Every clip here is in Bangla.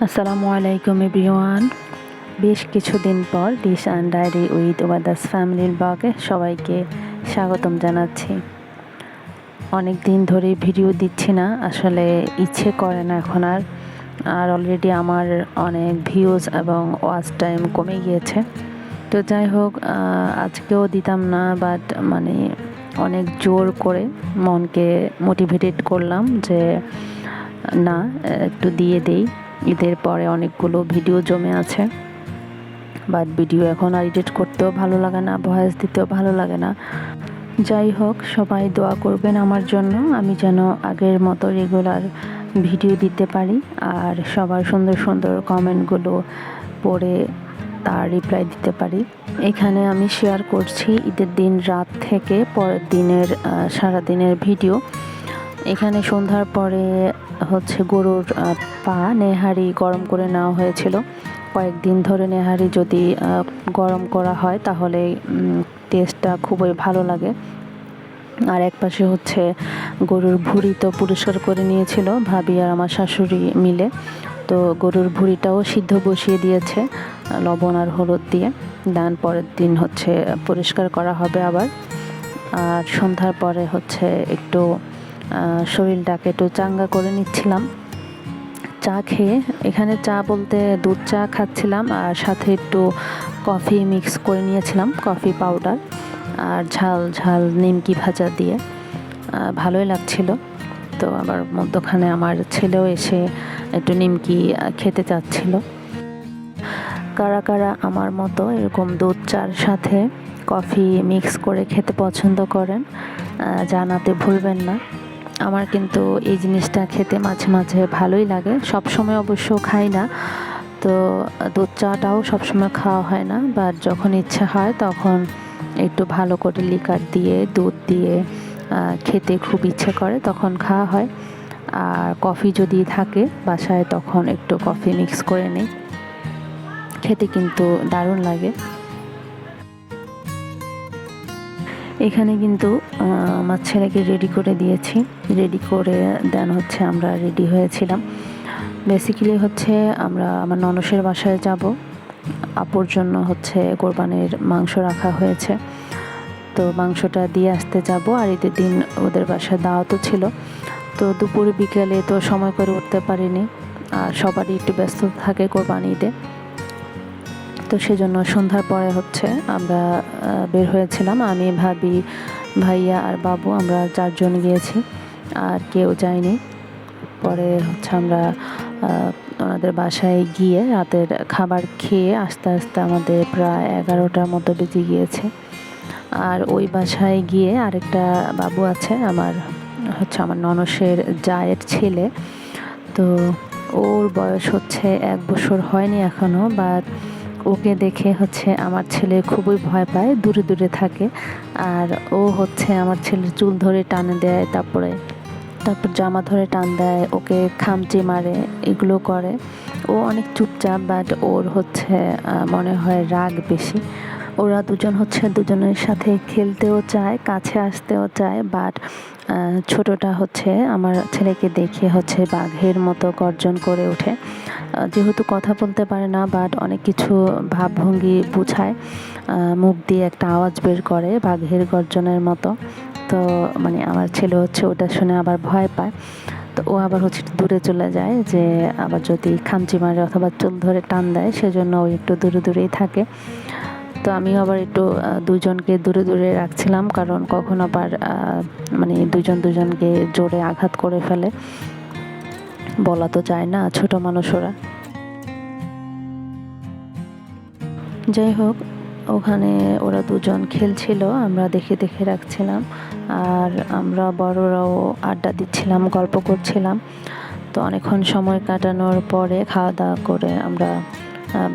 আসসালামু আলাইকুম এভরিওয়ান। বেশ কিছুদিন পর ডিশ অ্যান্ড ডায়েরি উইথ ওয়াদাস ফ্যামিলির ব্লগে সবাইকে স্বাগতম জানাচ্ছি। অনেক দিন ধরে ভিডিও দিচ্ছি না, আসলে ইচ্ছে করে না এখন আর অলরেডি আমার অনেক ভিউজ এবং ওয়াচ টাইম কমে গিয়েছে। তো যাই হোক, আজকেও দিতাম না, বাট অনেক জোর করে মনকে মোটিভেটেড করলাম যে না, একটু দিয়ে দেই। ঈদের পরে অনেকগুলো ভিডিও জমে আছে, বাট ভিডিও এখন আর এডিট করতেও ভালো লাগে না, ভয়েস দিতেও ভালো লাগে না। যাই হোক, সবাই দোয়া করবেন আমার জন্য, আমি যেন আগের মতো রেগুলার ভিডিও দিতে পারি আর সবার সুন্দর সুন্দর কমেন্টগুলো পড়ে তার রিপ্লাই দিতে পারি। এখানে আমি শেয়ার করছি ঈদের দিন রাত থেকে পরের দিনের সারাদিনের ভিডিও। এখানে সন্ধ্যার পরে গরুর পা নেহারি গরম করে নেওয়া হয়েছিল। কয়েকদিন ধরে নেহারি যদি গরম করা হয় তাহলে টেস্টটা খুবই ভালো লাগে। আর এক পাশে গরুর ভুঁড়ি তো পরিষ্কার করে নিয়েছিল ভাবি আর আমার শাশুড়ি মিলে। তো গরুর ভুঁড়িটাও সিদ্ধ বসিয়ে দিয়েছে লবণ আর হলুদ দিয়ে। দেন পরের দিন পরিষ্কার করা হবে আবার। আর সন্ধ্যার পরে একটু শরীরটাকে একটু চাঙ্গা করে নিচ্ছিলাম চা খেয়ে। এখানে চা বলতে দুধ চা খাচ্ছিলাম আর সাথে একটু কফি মিক্স করে নিয়েছিলাম, কফি পাউডার আর ঝাল ঝাল নিমকি ভাজা দিয়ে। ভালোই লাগছিল। তো আবার মধ্যখানে আমার ছেলেও এসে একটু নিমকি খেতে চাচ্ছিল। কারা কারা আমার মতো এরকম দুধ চার সাথে কফি মিক্স করে খেতে পছন্দ করেন জানাতে ভুলবেন না। আমার কিন্তু এই জিনিসটা খেতে মাঝে মাঝে ভালোই লাগে, সবসময় অবশ্য খাই না। তো দুধ চাটাও সবসময় খাওয়া হয় না, বাট যখন ইচ্ছা হয় তখন একটু ভালো করে লিকার দিয়ে দুধ দিয়ে খেতে খুব ইচ্ছে করে, তখন খাওয়া হয়। আর কফি যদি থাকে বাসায় তখন একটু কফি মিক্স করে নিই, খেতে কিন্তু দারুণ লাগে। এখানে কিন্তু আমার ছেলেকে রেডি করে দিয়েছি, রেডি করে দেন আমরা রেডি হয়েছিলাম। বেসিক্যালি আমরা আমার ননসের বাসায় যাব, আপুর জন্য কোরবানির মাংস রাখা হয়েছে। তো মাংসটা দিয়ে আসতে যাব, আর ঈদের দিন ওদের বাসায় দাওয়াতও ছিল। তো দুপুর বিকেলে তো সময় করে উঠতে পারিনি, আর সবারই একটু ব্যস্ত থাকে কোরবানি ঈদে। তো সেজন্য সন্ধ্যার পরে আমরা বের হয়েছিলাম, আমি ভাবি ভাইয়া আর বাবু, আমরা 4 জন গিয়েছি, আর কেউ যায়নি। পরে আমরা ওনাদের বাসায় গিয়ে রাতের খাবার খেয়ে আস্তে আস্তে আমাদের প্রায় 11টার মতো বেজে গিয়েছে। আর ওই বাসায় গিয়ে আরেকটা বাবু আছে আমার, আমার ননসের জায়ের ছেলে। তো ওর বয়স 1 বছর হয়নি এখনও, বাট ওকে দেখে আমার ছেলে খুবই ভয় পায়, দূরে দূরে থাকে। আর ও আমার ছেলের চুল ধরে টানে দেয়, তারপর জামা ধরে টান দেয়, ওকে খামচি মারে, এগুলো করে। ও অনেক চুপচাপ, বাট ওর মনে হয় রাগ বেশি। ওরা দুজন দুজনের সাথে খেলতেও চায়, কাছে আসতেও চায়, বাট ছোটটা আমার ছেলেকে দেখে বাঘের মতো গর্জন করে ওঠে। যেহেতু কথা বলতে পারে না, বাট অনেক কিছু ভাবভঙ্গি বুঝায়, মুখ দিয়ে একটা আওয়াজ বের করে বাঘের গর্জনের মতো। তো আমার ছেলে ওটা শুনে আবার ভয় পায়। তো ও আবার দূরে চলে যায়, যে আবার যদি খামচি মারে অথবা চুল ধরে টান দেয়, সেজন্য ও একটু দূরে দূরেই থাকে। তো আমিও আবার একটু দুজনকে দূরে দূরে রাখছিলাম, কারণ কখন আবার দুজনকে জোরে আঘাত করে ফেলে, বলা তো যায় না, ছোট মানুষ ওরা। যাই হোক, ওখানে ওরা দুজন খেলছিল, আমরা দেখে দেখে রাখছিলাম, আর আমরা বড়রাও আড্ডা দিচ্ছিলাম, গল্প করছিলাম। তো অনেকক্ষণ সময় কাটানোর পরে খাওয়া দাওয়া করে আমরা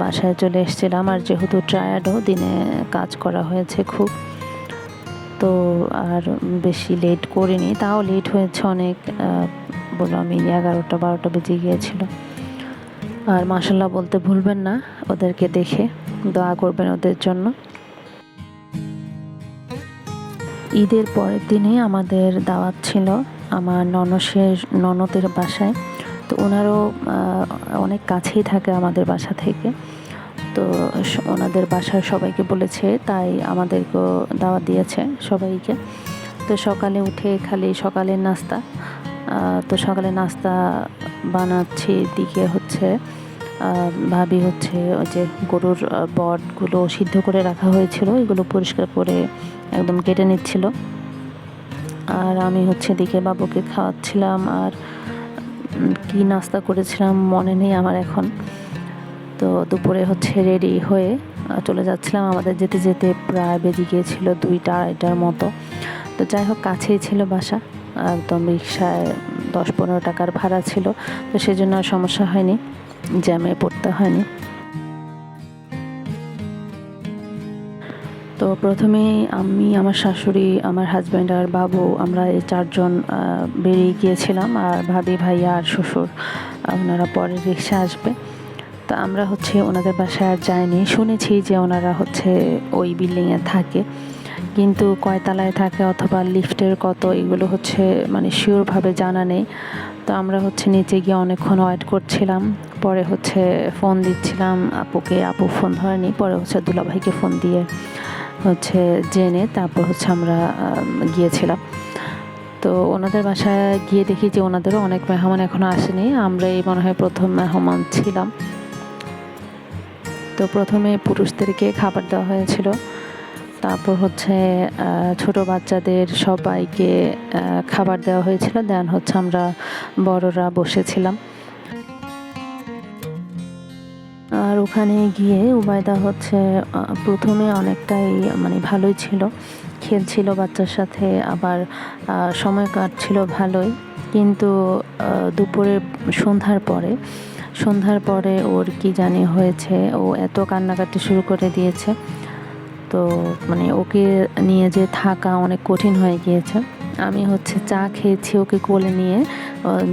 বাসায় চলে এসেছিলাম। আর যেহেতু টায়ার্ডও, দিনে কাজ করা হয়েছে খুব, তো আর বেশি লেট করিনি, তাও লেট হয়েছে অনেক, বলো আমি 11টা-12টা বেজে গিয়েছিল। আর মাশাআল্লাহ বলতে ভুলবেন না, ওদেরকে দেখে দোয়া করবেন ওদের জন্য। ঈদের পরের দিনে আমাদের দাওয়াত ছিল আমার ননদের বাসায়। তো তো ওনারও অনেক কাছেই থাকে আমাদের বাসা থেকে। তো ওনাদের বাসার সবাইকে বলেছে, তাই আমাদেরকেও দাওয়াত দিয়েছে সবাইকে। তো সকালে উঠে খালি সকালের নাস্তা, তো সকালে নাস্তা বানাচ্ছি দিকে হচ্ছে ভাবি হচ্ছে ওই যে গরুর বটগুলো সিদ্ধ করে রাখা হয়েছিল, এগুলো পরিষ্কার করে একদম কেটে নিচ্ছিল। আর আমি হচ্ছে দিকে বাবুকে খাওয়াচ্ছিলাম। আর কি নাস্তা করেছিলাম মনে নেই আমার এখন। তো দুপুরে হচ্ছে রেডি হয়ে চলে যাচ্ছিলাম। আমাদের যেতে যেতে প্রায় বেজে গিয়েছিল 2টা-2:30টার মতো। তো যাই হোক, কাছেই ছিল বাসা, একদম রিক্সায় 10-15 টাকার ভাড়া ছিল। তো সেজন্য আর সমস্যা হয়নি, জ্যামে পড়তে হয়নি। তো প্রথমেই আমি, আমার শাশুড়ি, আমার হাজব্যান্ড আর বাবু, আমরা এই 4 জন বেরিয়ে গিয়েছিলাম। আর ভাবি, ভাইয়া আর শ্বশুর ওনারা পরে রিক্সা আসবে। তো আমরা হচ্ছে ওনাদের বাসায় আর যাইনি। শুনেছি যে ওনারা হচ্ছে ওই বিল্ডিংয়ে থাকে, কিন্তু কয়তলায় থাকে অথবা লিফটের কত, এগুলো হচ্ছে মানে শিওরভাবে জানা নেই। তো আমরা হচ্ছে নিচে গিয়ে অনেকক্ষণ ওয়েট করছিলাম। পরে হচ্ছে ফোন দিচ্ছিলাম আপুকে, আপু ফোন ধরেনি। পরে হচ্ছে দুলাভাইকে ফোন দিয়ে হচ্ছে জেনে তারপর হচ্ছে আমরা গিয়েছিলাম। তো ওনাদের বাসায় গিয়ে দেখি যে ওনাদেরও অনেক মেহমান এখনও আসেনি, আমরাই মনে হয় প্রথম মেহমান ছিলাম। তো প্রথমে পুরুষদেরকে খাবার দেওয়া হয়েছিল, তারপর হচ্ছে ছোট বাচ্চাদের সবাইকে খাবার দেওয়া হয়েছিল। দেন হচ্ছে আমরা বড়রা বসেছিলাম। আর ওখানে গিয়ে উবায়দা হচ্ছে প্রথমে অনেকটাই মানে ভালোই ছিল, খেলছিল বাচ্চার সাথে, আবার সময় কাটছিল ভালোই। কিন্তু দুপুরে সন্ধ্যার পরে ওর কি জানি হয়েছে, ও এত কান্নাকাটি শুরু করে দিয়েছে। তো মানে ওকে নিয়ে যে থাকা অনেক কঠিন হয়ে গিয়েছে। আমি হচ্ছে চা খেয়েছি ওকে কোলে নিয়ে,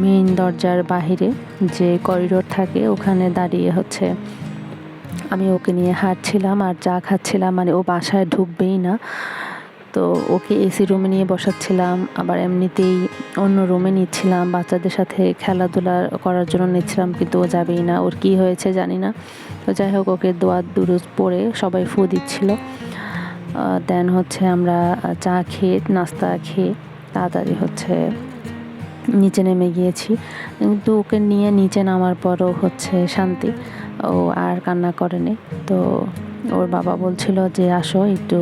মেইন দরজার বাহিরে যে করিডোর থাকে ওখানে দাঁড়িয়ে হচ্ছে আমি ওকে নিয়ে হাঁটছিলাম আর চা খাচ্ছিলাম। মানে ও বাসায় ঢুকবেই না। তো ওকে এসি রুমে নিয়ে বসাচ্ছিলাম, আবার এমনিতেই অন্য রুমে নিচ্ছিলাম, বাচ্চাদের সাথে খেলাধুলা করার জন্য নিচ্ছিলাম, কিন্তু ও যাবেই না। ওর কী হয়েছে জানি না। তো যাই হোক, ওকে দোয়া দুরুজ পড়ে সবাই ফু দিচ্ছিল। দেন হচ্ছে আমরা চা খেয়ে নাস্তা খেয়ে তাড়াতাড়ি হচ্ছে নিচে নেমে গিয়েছি। কিন্তু ওকে নিয়ে নিচে নামার পরও হচ্ছে শান্তি, ও আর কান্না করেনি। তো ওর বাবা বলছিল যে আসো একটু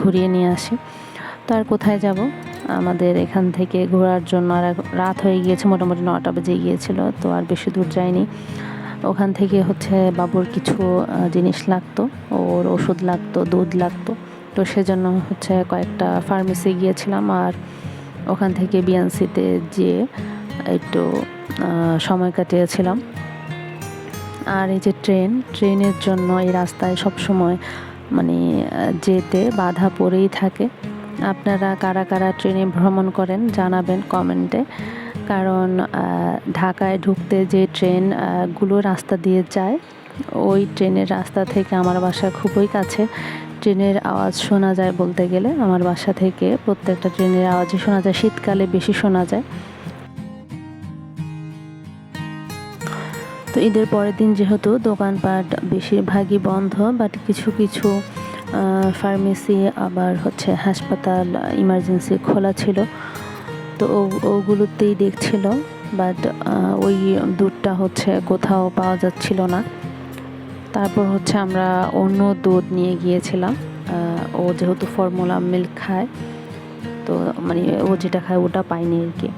ঘুরিয়ে নিয়ে আসি। তো আর কোথায় যাব, আমাদের এখান থেকে ঘোরার জন্য আর রাত হয়ে গিয়েছে, মোটামুটি 9টা বেজে গিয়েছিল। তো আর বেশি দূর যায়নি। ওখান থেকে হচ্ছে বাবুর কিছু জিনিস লাগতো, ওর ওষুধ লাগতো, দুধ লাগতো। তো সেজন্য হচ্ছে কয়েকটা ফার্মেসি গিয়েছিলাম। আর ওখান থেকে বিএনসিতে যেয়ে একটু সময় কাটিয়েছিলাম। আর এই যে ট্রেনের জন্য এই রাস্তায় সবসময় মানে যেতে বাধা পড়েই থাকে। আপনারা কারা কারা ট্রেনে ভ্রমণ করেন জানাবেন কমেন্টে। কারণ ঢাকায় ঢুকতে যে ট্রেনগুলো রাস্তা দিয়ে যায়, ওই ট্রেনের রাস্তা থেকে আমার বাসা খুবই কাছে। ট্রেনের আওয়াজ শোনা যায়, বলতে গেলে আমার বাসা থেকে প্রত্যেকটা ট্রেনের আওয়াজই শোনা যায়, শীতকালে বেশি শোনা যায়। তো ঈদের পরের দিন যেহেতু দোকানপাট বেশিরভাগই বন্ধ, বাট কিছু কিছু ফার্মেসি আবার হচ্ছে হাসপাতাল ইমার্জেন্সি খোলা ছিল। তো ওগুলোতেই দেখছিল, বাট ওই দুধটা হচ্ছে কোথাও পাওয়া যাচ্ছিল না। তারপর হচ্ছে আমরা অন্য দুধ নিয়ে গিয়েছিলাম। ও যেহেতু ফর্মুলা মিল্ক খায়, তো মানে ও যেটা খায় ওটা পাইনি আর কি।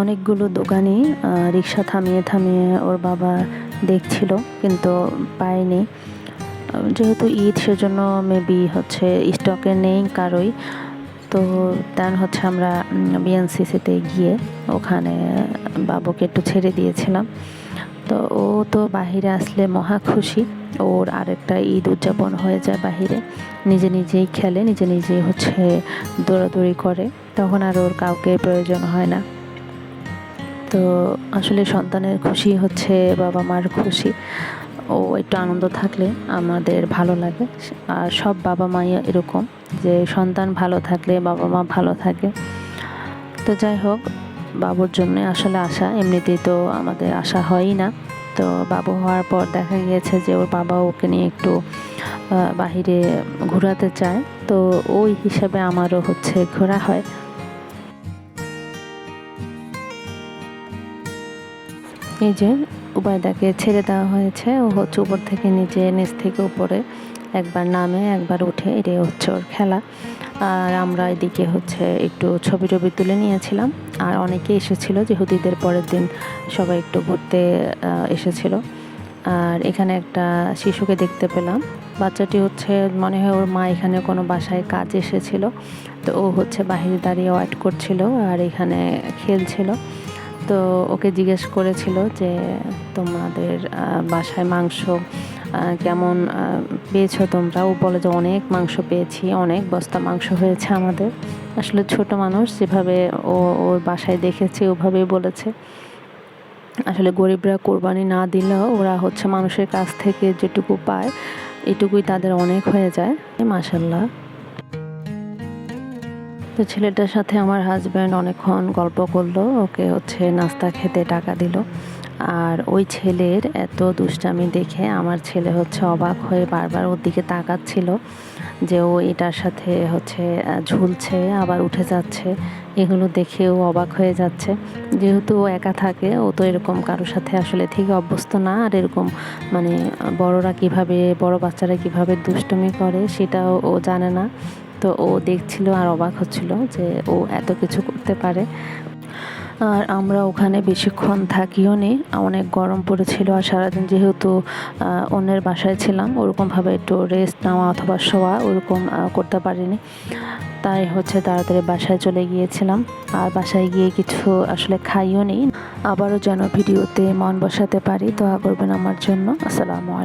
অনেকগুলো দোকানই রিক্সা থামিয়ে থামিয়ে ওর বাবা দেখছিল, কিন্তু পায়নি। যেহেতু ঈদ, সেজন্য মেবি হচ্ছে স্টকে নেই কারোই। তো দেন হচ্ছে আমরা বিএনসিসিতে গিয়ে ওখানে বাবুকে একটু ছেড়ে দিয়েছিলাম। তো ও তো বাহিরে আসলে মহা খুশি, ওর আরেকটা ঈদ উদযাপন হয়ে যায় বাহিরে। নিজে নিজেই খেলে, নিজে নিজেই হচ্ছে দৌড়াদৌড়ি করে, তখন আর ওর কাউকে প্রয়োজন হয় না। তো আসলে সন্তানের খুশি হচ্ছে বাবা মার খুশি। ও একটু আনন্দ থাকলে আমাদের ভালো লাগে। আর সব বাবা মাই এরকম, যে সন্তান ভালো থাকলে বাবা মা ভালো থাকে। তো যাই হোক, বাবুর জন্য আসলে আসা, এমনিতেই তো আমাদের আসা হয়ই না। তো বাবু হওয়ার পর দেখা গিয়েছে যে ওর বাবা ওকে নিয়ে একটু বাহিরে ঘোরাতে চায়, তো ওই হিসাবে আমারও ঘোরা হয়। এই যে উবাইদাকে ছেড়ে দেওয়া হয়েছে, ও উপর থেকে নিচে, নিচ থেকে উপরে একবার নামে একবার উঠে, এটাই ওর খেলা। আর আমরা এদিকে একটু ছবি টবি তুলে নিয়েছিলাম। আর অনেকে এসেছিলো, যেহেতু ঈদের পরের দিন সবাই একটু ঘুরতে এসেছিল। আর এখানে একটা শিশুকে দেখতে পেলাম। বাচ্চাটি মনে হয় ওর মা এখানে কোনো বাসায় কাজ এসেছিল, তো ও বাহিরে দাঁড়িয়ে ওয়েট করছিল আর এখানে খেলছিল। তো ওকে জিজ্ঞেস করেছিল যে তোমাদের বাসায় মাংস কেমন পেয়েছো তোমরা। ও বলে যে অনেক মাংস পেয়েছি, অনেক বস্তা মাংস হয়েছে আমাদের। আসলে ছোট মানুষ, যেভাবে ওর বাসায় দেখেছে ওভাবেই বলেছে। আসলে গরিবরা কোরবানি না দিলেও ওরা মানুষের কাছ থেকে যেটুকু পায় এটুকুই তাদের অনেক হয়ে যায়। মাশাল্লাহ। তো ছেলেটার সাথে আমার হাজব্যান্ড অনেকক্ষণ গল্প করলো, ওকে নাস্তা খেতে টাকা দিল। আর ওই ছেলের এত দুষ্টামি দেখে আমার ছেলে অবাক হয়ে বারবার ওর দিকে তাকাচ্ছিল, যে ও এটার সাথে ঝুলছে আবার উঠে যাচ্ছে। এগুলো দেখে ও অবাক হয়ে যাচ্ছে। যেহেতু ও একা থাকে, ও তো এরকম কারোর সাথে আসলে থেকে অভ্যস্ত না। আর এরকম মানে বড় বাচ্চারা কিভাবে দুষ্টুমি করে সেটাও ও জানে না। তো ও দেখছিল আর অবাক হচ্ছিল যে ও এত কিছু করতে পারে। আর আমরা ওখানে বেশিক্ষণ থাকিও নি, অনেক গরম পড়েছিল। আর সারাদিন যেহেতু অন্যের বাসায় ছিলাম, ওরকমভাবে একটু রেস্ট নেওয়া অথবা শোয়া ওরকম করতে পারিনি। তাই তাড়াতাড়ি বাসায় চলে গিয়েছিলাম। আর বাসায় গিয়ে কিছু আসলে খাইও নি। আবারও যেন ভিডিওতে মন বসাতে পারি, দোয়া করবেন আমার জন্য। আসসালামু আলাইকুম।